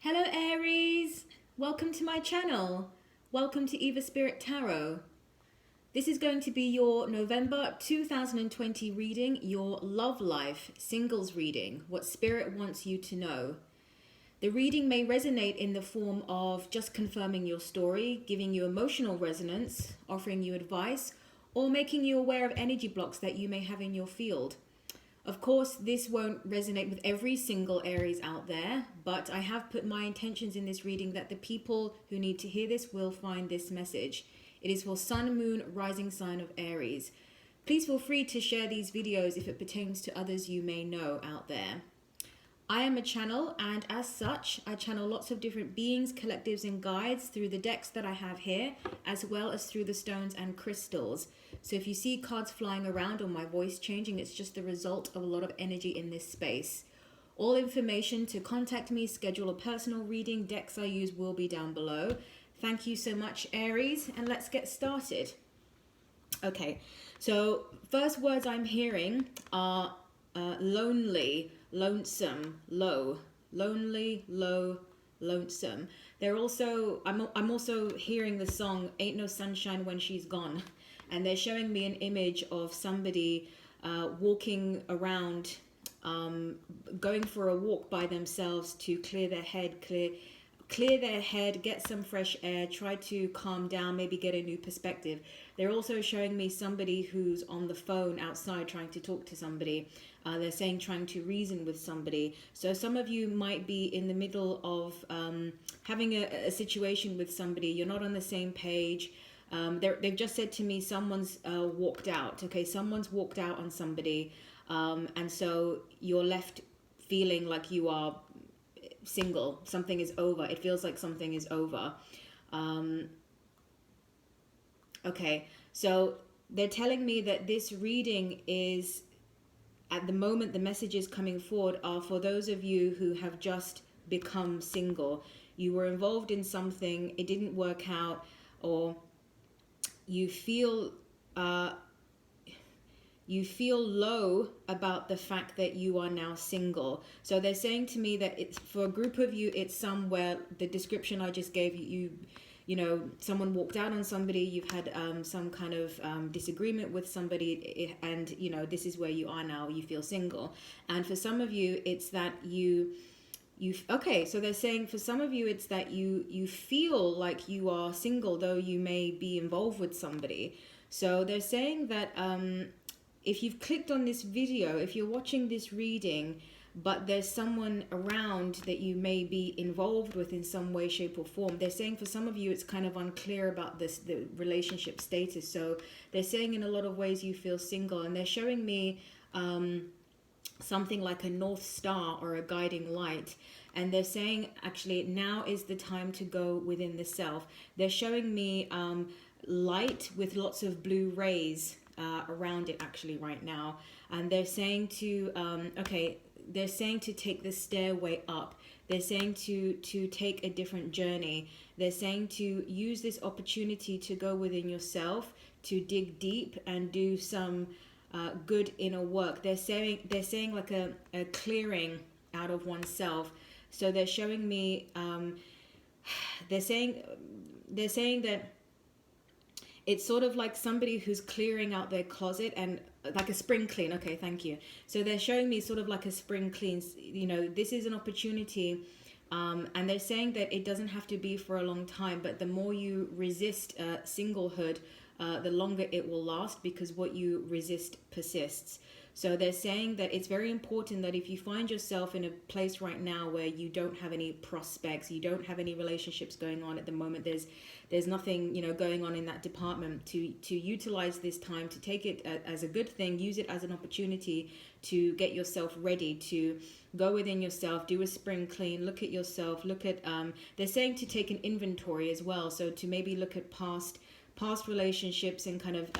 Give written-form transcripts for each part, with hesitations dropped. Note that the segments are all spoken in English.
Hello Aries, welcome to my channel. Welcome to Eva Spirit Tarot. This is going to be your November 2020 reading, your love life singles reading, what Spirit wants you to know. The reading may resonate in the form of just confirming your story, giving you emotional resonance, offering you advice, or making you aware of energy blocks that you may have in your field. Of course, this won't resonate with every single Aries out there, but I have put my intentions in this reading that the people who need to hear this will find this message. It is for Sun, Moon, Rising sign of Aries. Please feel free to share these videos if it pertains to others you may know out there. I am a channel, and as such, I channel lots of different beings, collectives, and guides through the decks that I have here, as well as through the stones and crystals. So if you see cards flying around or my voice changing, it's just the result of a lot of energy in this space. All information to contact me, schedule a personal reading, decks I use will be down below. Thank you so much, Aries, and let's get started. Okay, so first words I'm hearing are lonely, lonesome, low. Lonely, low, lonesome. They're also, I'm also hearing the song Ain't No Sunshine When She's Gone. And they're showing me an image of somebody walking around, going for a walk by themselves to clear their head, clear their head, get some fresh air, try to calm down, maybe get a new perspective. They're also showing me somebody who's on the phone outside trying to talk to somebody. They're saying trying to reason with somebody. So some of you might be in the middle of having a situation with somebody. You're not on the same page. They've just said to me someone's walked out. Okay, someone's walked out on somebody. And so you're left feeling like you are single. Something is over. It feels like something is over. Okay, so they're telling me that this reading is, at the moment, the messages coming forward are for those of you who have just become single. You were involved in something, it didn't work out, or you feel low about the fact that you are now single. So they're saying to me that it's for a group of you, it's somewhere, the description I just gave you know, someone walked out on somebody, you've had some kind of disagreement with somebody, and you know, this is where you are now, you feel single. And for some of you, it's that okay, so they're saying for some of you, it's that you feel like you are single, though you may be involved with somebody. So they're saying that if you've clicked on this video, if you're watching this reading, but there's someone around that you may be involved with in some way, shape, or form, they're saying for some of you it's kind of unclear about the relationship status. So they're saying in a lot of ways you feel single, and they're showing me something like a north star or a guiding light. And they're saying actually now is the time to go within the self. They're showing me light with lots of blue rays around it actually right now. And they're saying to they're saying to take the stairway up. They're saying to take a different journey. They're saying to use this opportunity to go within yourself, to dig deep and do some good inner work. They're saying like a clearing out of oneself. So they're showing me they're saying that it's sort of like somebody who's clearing out their closet, and like a spring clean. Okay, thank you. So they're showing me sort of like a spring clean. You know, this is an opportunity, and they're saying that it doesn't have to be for a long time, but the more you resist singlehood, the longer it will last, because what you resist persists. So they're saying that it's very important that if you find yourself in a place right now where you don't have any prospects, you don't have any relationships going on at the moment, there's nothing, you know, going on in that department, to utilize this time, to take it as a good thing, use it as an opportunity to get yourself ready, to go within yourself, do a spring clean, look at yourself, look at, they're saying to take an inventory as well. So to maybe look at past relationships and kind of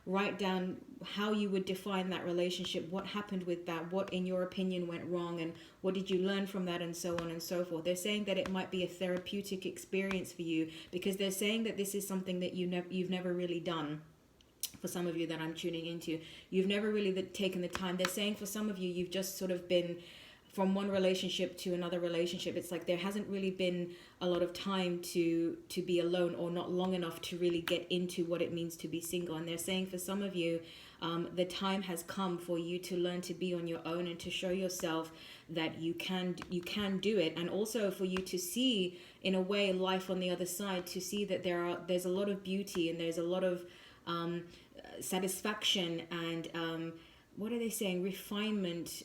write down how you would define that relationship, what happened with that, what in your opinion went wrong, and what did you learn from that, and so on and so forth. They're saying that it might be a therapeutic experience for you, because they're saying that this is something that you've never really done. For some of you that I'm tuning into, you've never really taken the time. They're saying for some of you, you've just sort of been from one relationship to another relationship. It's like there hasn't really been a lot of time to be alone, or not long enough to really get into what it means to be single. And they're saying for some of you, the time has come for you to learn to be on your own and to show yourself that you can do it, and also for you to see in a way life on the other side, to see that there's a lot of beauty and there's a lot of satisfaction and what are they saying, refinement,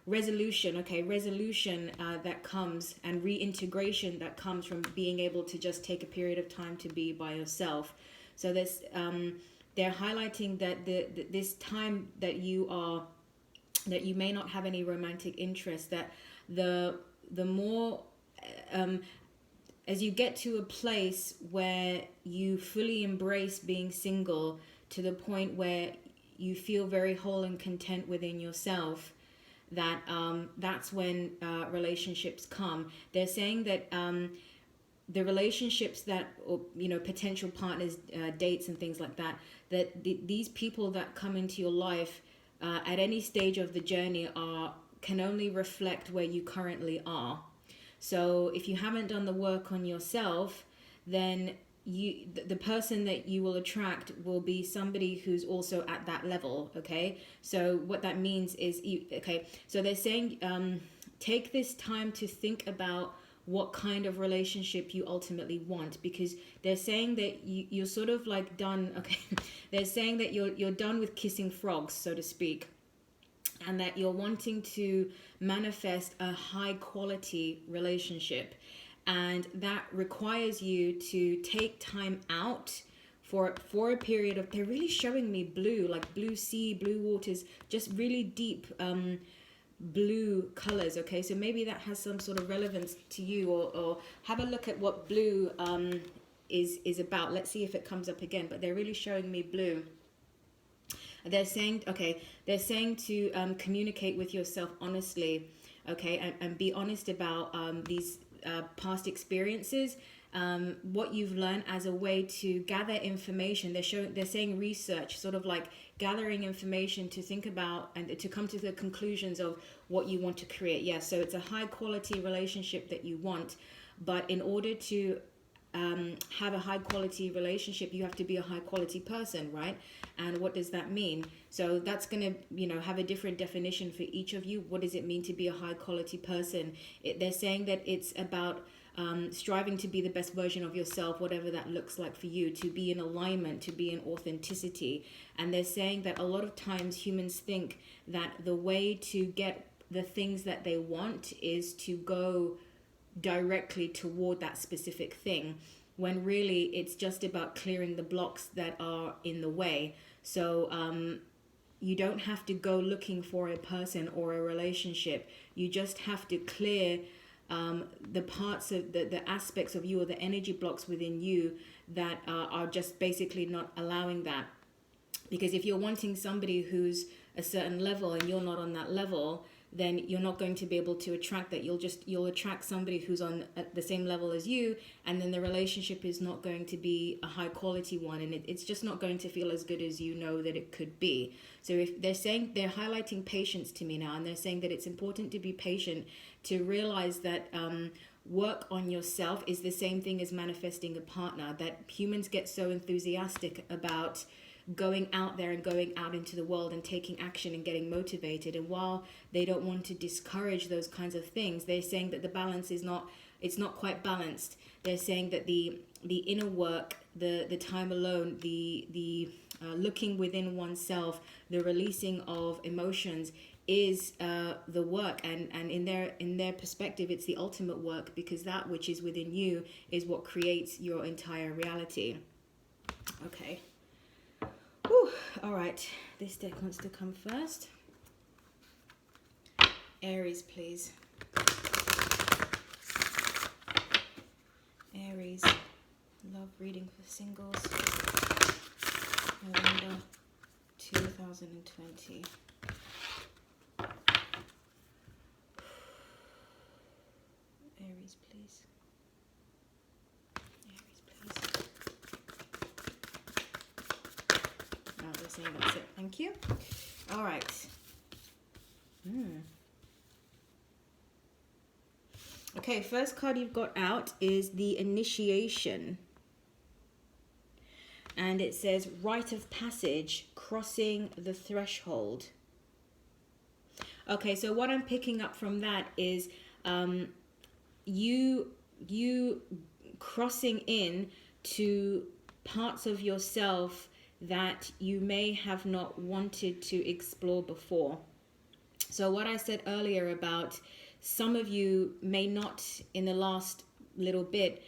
resolution that comes, and reintegration that comes from being able to just take a period of time to be by yourself. So there's they're highlighting that this time that you may not have any romantic interest, that the more as you get to a place where you fully embrace being single to the point where you feel very whole and content within yourself, that that's when relationships come. They're saying that the relationships that, or potential partners, dates and things like that, that these people that come into your life at any stage of the journey can only reflect where you currently are. So if you haven't done the work on yourself, then the person that you will attract will be somebody who's also at that level. Okay, so what that means is, so they're saying take this time to think about what kind of relationship you ultimately want, because they're saying that you're sort of like done. Okay, they're saying that you're done with kissing frogs, so to speak, and that you're wanting to manifest a high quality relationship. And that requires you to take time out for a period of, they're really showing me blue, like blue sea, blue waters, just really deep blue colors. Okay, so maybe that has some sort of relevance to you, or have a look at what blue is about. Let's see if it comes up again, but they're really showing me blue. They're saying to communicate with yourself honestly, okay, and be honest about these past experiences, what you've learned, as a way to gather information. They're saying research, sort of like gathering information to think about and to come to the conclusions of what you want to create. Yeah, so it's a high quality relationship that you want, but in order to have a high quality relationship, you have to be a high quality person, right? And what does that mean? So that's going to have a different definition for each of you. What does it mean to be a high quality person? They're saying that it's about striving to be the best version of yourself, whatever that looks like for you, to be in alignment, to be in authenticity. And they're saying that a lot of times humans think that the way to get the things that they want is to go directly toward that specific thing, when really it's just about clearing the blocks that are in the way. So you don't have to go looking for a person or a relationship. You just have to clear the parts of the aspects of you, or the energy blocks within you that are just basically not allowing that. Because if you're wanting somebody who's a certain level and you're not on that level, then you're not going to be able to attract that. You'll attract somebody who's on at the same level as you, and then the relationship is not going to be a high quality one, and it's just not going to feel as good as you know that it could be. So if they're highlighting patience to me now, and they're saying that it's important to be patient, to realize that work on yourself is the same thing as manifesting a partner. That humans get so enthusiastic about going out there and going out into the world and taking action and getting motivated, and while they don't want to discourage those kinds of things, they're saying that the balance is not quite balanced. They're saying that the inner work, the time alone, the looking within oneself, the releasing of emotions is the work, and in their perspective, it's the ultimate work, because that which is within you is what creates your entire reality. Okay. Whew. All right, this deck wants to come first. Aries, please. Aries, love reading for singles, November 2020. Aries, please. That's it. Thank you. All right. Okay, first card you've got out is the Initiation. And it says rite of passage, crossing the threshold. Okay, so what I'm picking up from that is you crossing in to parts of yourself that you may have not wanted to explore before. So what I said earlier about some of you may not, in the last little bit,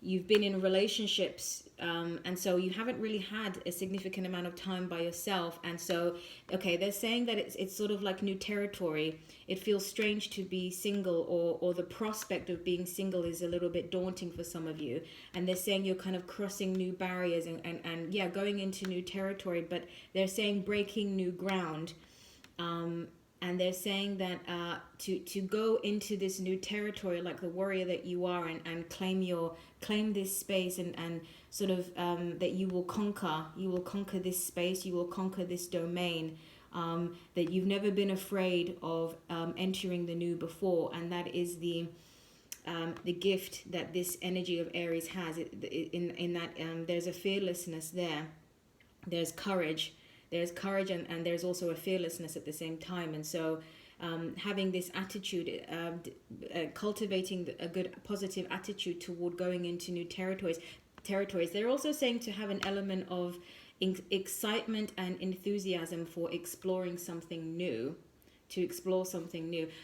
you've been in relationships, and so you haven't really had a significant amount of time by yourself. And so, okay, they're saying that it's sort of like new territory. It feels strange to be single, or the prospect of being single is a little bit daunting for some of you. And they're saying you're kind of crossing new barriers and yeah, going into new territory, but they're saying breaking new ground. And they're saying that to go into this new territory like the warrior that you are, and claim this space, and sort of that you will conquer this space, you will conquer this domain, that you've never been afraid of entering the new before. And that is the gift that this energy of Aries has. In that there's a fearlessness there, there's courage, and there's also a fearlessness at the same time. And so having this attitude, cultivating a good positive attitude toward going into new territories. They're also saying to have an element of excitement and enthusiasm for exploring something new,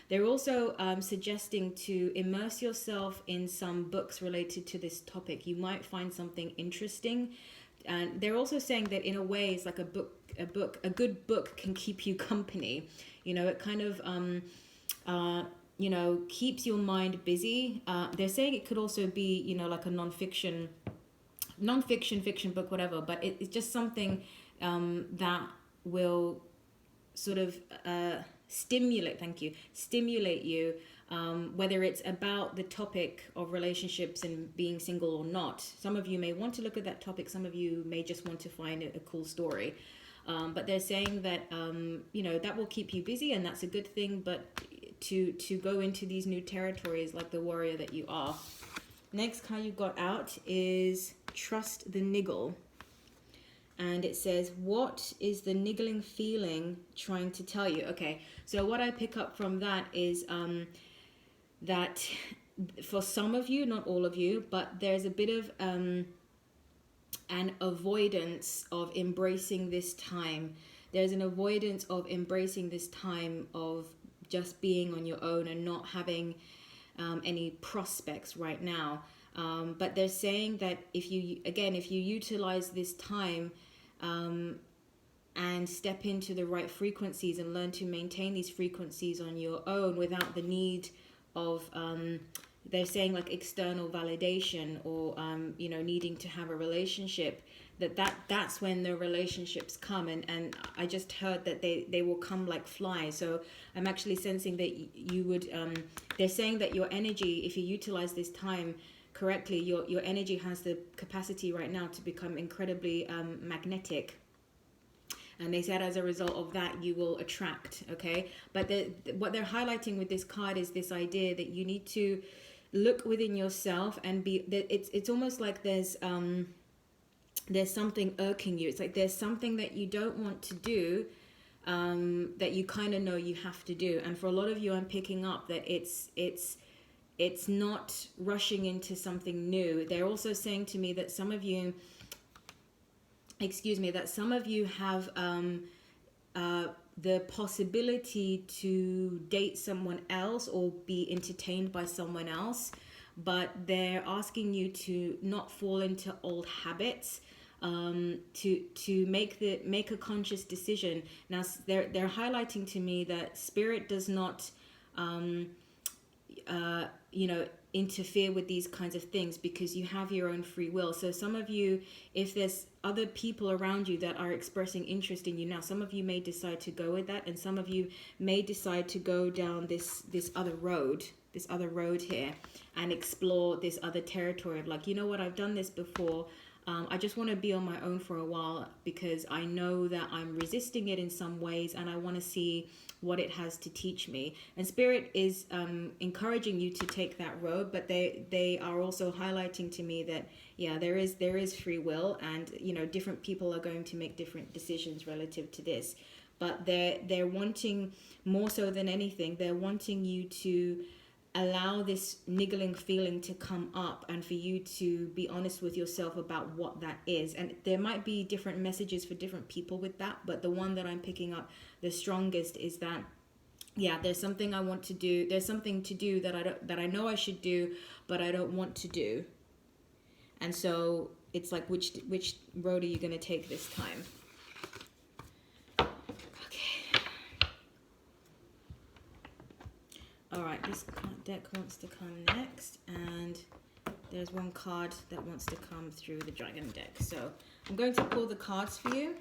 They're also suggesting to immerse yourself in some books related to this topic. You might find something interesting. And they're also saying that in a way it's like a good book can keep you company. It kind of keeps your mind busy. They're saying it could also be like a non-fiction fiction book, whatever, but it's just something that will sort of stimulate you, whether it's about the topic of relationships and being single or not. Some of you may want to look at that topic, some of you may just want to find a cool story, but they're saying that that will keep you busy, and that's a good thing. But to go into these new territories like the warrior that you are. Next card you got out is Trust the Niggle. And it says, what is the niggling feeling trying to tell you? Okay, so what I pick up from that is that for some of you, not all of you, but there's a bit of an avoidance of embracing this time. There's an avoidance of embracing this time of just being on your own and not having any prospects right now. But they're saying that if you utilize this time and step into the right frequencies and learn to maintain these frequencies on your own without the need of they're saying like external validation or needing to have a relationship, that's when the relationships come. And I just heard that they will come like flies. So I'm actually sensing that you would they're saying that your energy, if you utilize this time correctly, your energy has the capacity right now to become incredibly magnetic. And they said as a result of that, you will attract, okay? But what they're highlighting with this card is this idea that you need to look within yourself and it's almost like there's something irking you. It's like there's something that you don't want to do, that you kind of know you have to do. And for a lot of you, I'm picking up that it's not rushing into something new. They're also saying to me that some of you have the possibility to date someone else or be entertained by someone else, but they're asking you to not fall into old habits, to make a conscious decision. Now they're highlighting to me that spirit does not interfere with these kinds of things because you have your own free will. So some of you, if there's other people around you that are expressing interest in you now, some of you may decide to go with that, and some of you may decide to go down this other road here and explore this other territory of like, you know what, I've done this before. I just want to be on my own for a while because I know that I'm resisting it in some ways, and I want to see what it has to teach me. And Spirit is encouraging you to take that road, but they are also highlighting to me that there is free will, and different people are going to make different decisions relative to this. But they're wanting, more so than anything, they're wanting you to allow this niggling feeling to come up, and for you to be honest with yourself about what that is. And there might be different messages for different people with that, but the one that I'm picking up the strongest is that there's something I want to do, there's something to do that I know I should do, but I don't want to do. And so it's like, which road are you going to take this time? Alright, this deck wants to come next, and there's one card that wants to come through the dragon deck. So I'm going to pull the cards for you.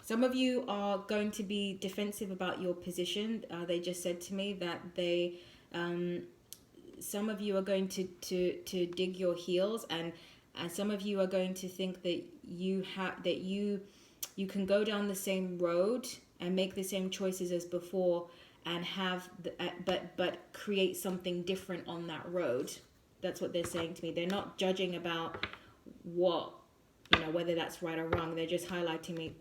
Some of you are going to be defensive about your position. They just said to me that some of you are going to dig your heels, and some of you are going to think that you can go down the same road and make the same choices as before, and have but create something different on that road. That's what they're saying to me. They're not judging about what, whether that's right or wrong. They're just highlighting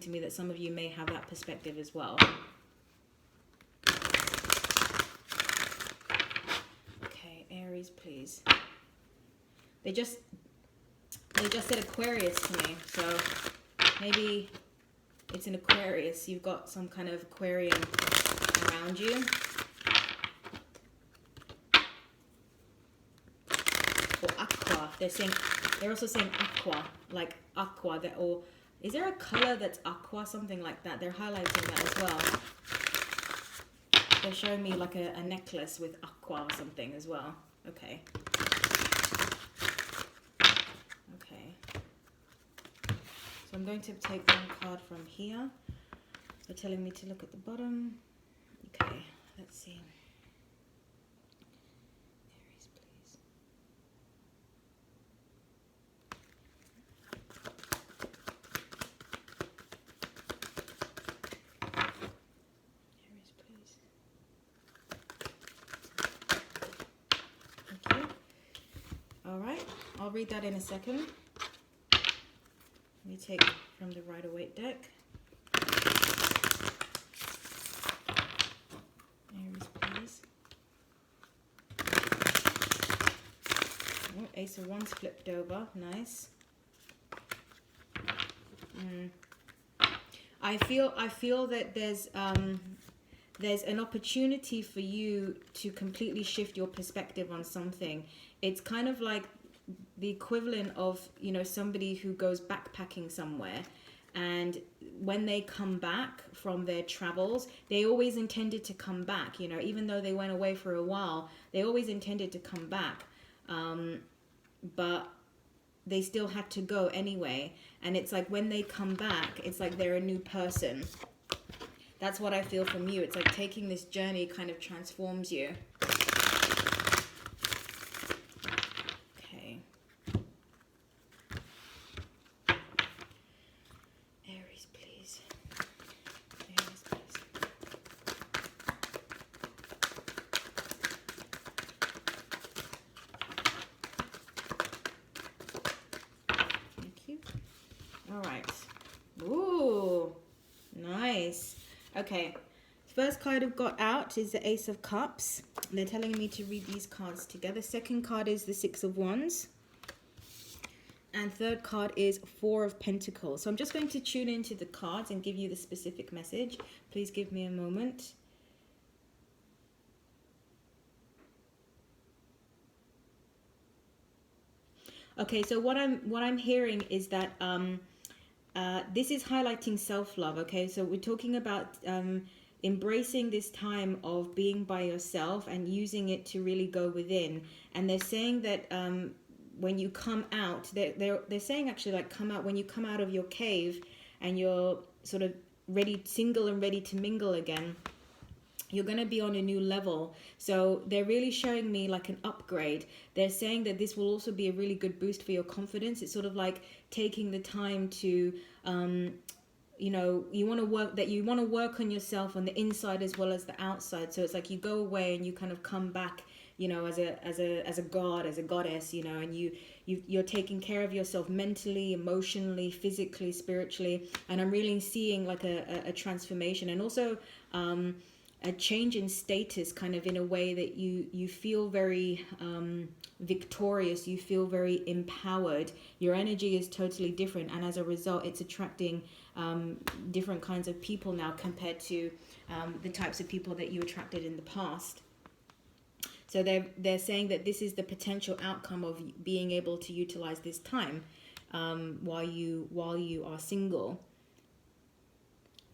to me that some of you may have that perspective as well. Okay, Aries, please. They just said Aquarius to me, so maybe it's an Aquarius. You've got some kind of Aquarian around you. Or aqua. They're also saying aqua, like aqua. Or is there a color that's aqua, something like that? They're highlighting that as well. They're showing me like a necklace with aqua or something as well. Okay. So I'm going to take one card from here. They're telling me to look at the bottom. Okay, let's see. Aries, please. Aries, please. Thank you. All right, I'll read that in a second. Let me take from the Rider-Waite deck. Aries, please. Oh, Ace of Wands flipped over. Nice. I feel that there's an opportunity for you to completely shift your perspective on something. It's kind of like the equivalent of, somebody who goes backpacking somewhere, and when they come back from their travels, they always intended to come back, even though they went away for a while, they always intended to come back, but they still had to go anyway. And it's like when they come back, it's like they're a new person. That's what I feel from you. It's like taking this journey kind of transforms you. Okay, first card I've got out is the Ace of Cups. They're telling me to read these cards together. Second card is the Six of Wands. And third card is Four of Pentacles. So I'm just going to tune into the cards and give you the specific message. Please give me a moment. Okay, so what I'm hearing is that this is highlighting self-love. Okay, so we're talking about embracing this time of being by yourself and using it to really go within. And they're saying that when you come out, they're saying actually, like, come out when you come out of your cave and you're sort of ready, single and ready to mingle again. you're going to be on a new level. So they're really showing me like an upgrade. They're saying that this will also be a really good boost for your confidence. It's sort of like taking the time to you know, you want to work on yourself on the inside as well as the outside. So it's like you go away and you kind of come back, you know, as a god, as a goddess, you know, and you're taking care of yourself mentally, emotionally, physically, spiritually. And I'm really seeing like a transformation, and also a change in status, kind of in a way that you feel very victorious, you feel very empowered. Your energy is totally different, and as a result it's attracting different kinds of people now compared to the types of people that you attracted in the past. So they're saying that this is the potential outcome of being able to utilize this time while you are single.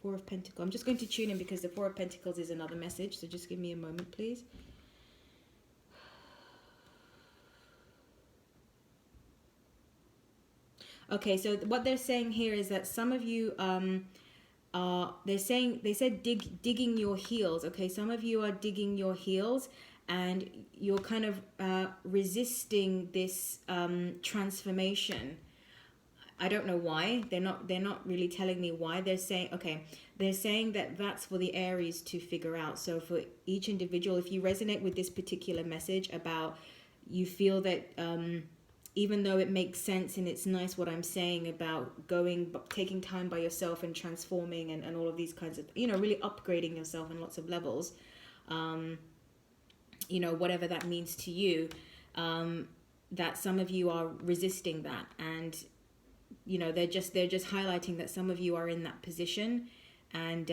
Four of Pentacles. I'm just going to tune in because the Four of Pentacles is another message. So just give me a moment, please. Okay, so what they're saying here is that some of you they said digging your heels. Okay, some of you are digging your heels, and you're kind of resisting this transformation. I don't know why. They're not really telling me why. They're saying, okay, they're saying that that's for the Aries to figure out. So for each individual, if you resonate with this particular message about, you feel that even though it makes sense and it's nice what I'm saying about taking time by yourself and transforming and all of these kinds of, you know, really upgrading yourself on lots of levels, you know, whatever that means to you, that some of you are resisting that. And you know, they're just highlighting that some of you are in that position. And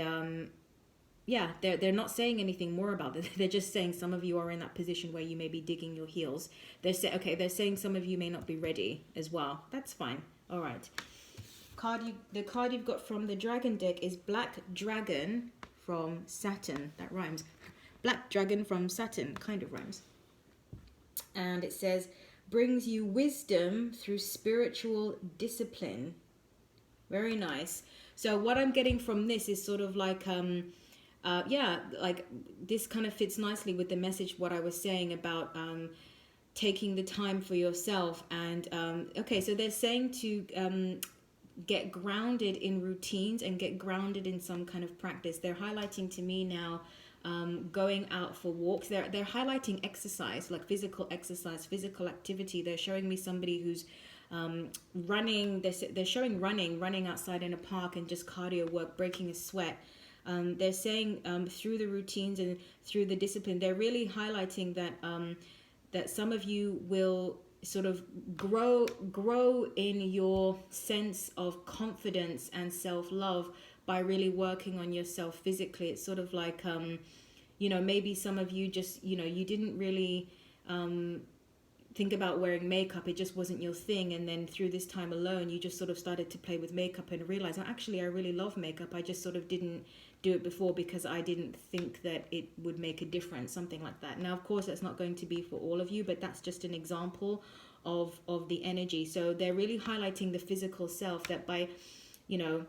yeah, they're not saying anything more about it. They're just saying some of you are in that position where you may be digging your heels. They're saying some of you may not be ready as well. That's fine. All right. The card you've got from the Dragon deck is Black Dragon from Saturn. That rhymes. Black Dragon from Saturn kind of rhymes. And it says, brings you wisdom through spiritual discipline. Very nice. So what I'm getting from this is sort of like yeah, like this kind of fits nicely with the message, what I was saying about taking the time for yourself. And okay, so they're saying to get grounded in routines and get grounded in some kind of practice. They're highlighting to me now going out for walks. They're highlighting exercise, like physical exercise, physical activity. They're showing me somebody who's running. They're showing running outside in a park and just cardio work, breaking a sweat. They're saying through the routines and through the discipline, they're really highlighting that that some of you will sort of grow in your sense of confidence and self-love by really working on yourself physically. It's sort of like you know, maybe some of you just, you know, you didn't really think about wearing makeup. It just wasn't your thing, and then through this time alone you just sort of started to play with makeup and realize, oh, actually I really love makeup. I just sort of didn't do it before because I didn't think that it would make a difference, something like that. Now of course that's not going to be for all of you, but that's just an example of the energy. So they're really highlighting the physical self, that by, you know,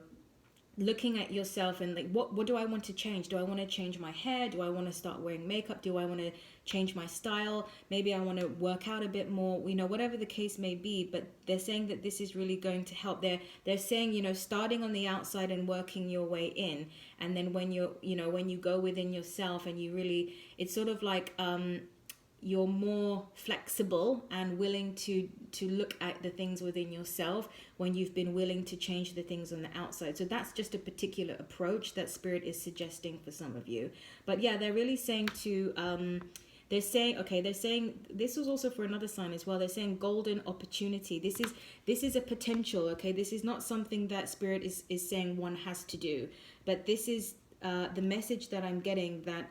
looking at yourself and like, what do I want to change? Do I want to change my hair? Do I want to start wearing makeup? Do I want to change my style? Maybe I want to work out a bit more, you know, whatever the case may be. But they're saying that this is really going to help. They're saying, you know, starting on the outside and working your way in, and then when you're, you know, when you go within yourself and you really, it's sort of like you're more flexible and willing to look at the things within yourself when you've been willing to change the things on the outside. So that's just a particular approach that Spirit is suggesting for some of you. But yeah, they're really saying to they're saying this was also for another sign as well. They're saying golden opportunity. This is a potential. Okay, this is not something that Spirit is saying one has to do, but this is the message that I'm getting, that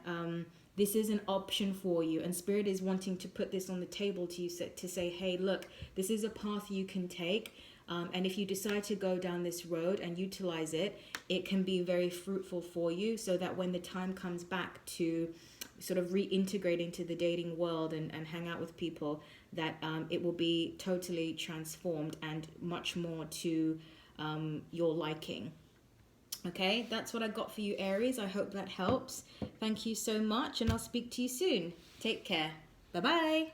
this is an option for you, and Spirit is wanting to put this on the table to you, to say, hey, look, this is a path you can take, and if you decide to go down this road and utilize it, it can be very fruitful for you, so that when the time comes back to sort of reintegrate into the dating world and hang out with people, that it will be totally transformed and much more to your liking. Okay, that's what I got for you, Aries. I hope that helps. Thank you so much, and I'll speak to you soon. Take care. Bye-bye.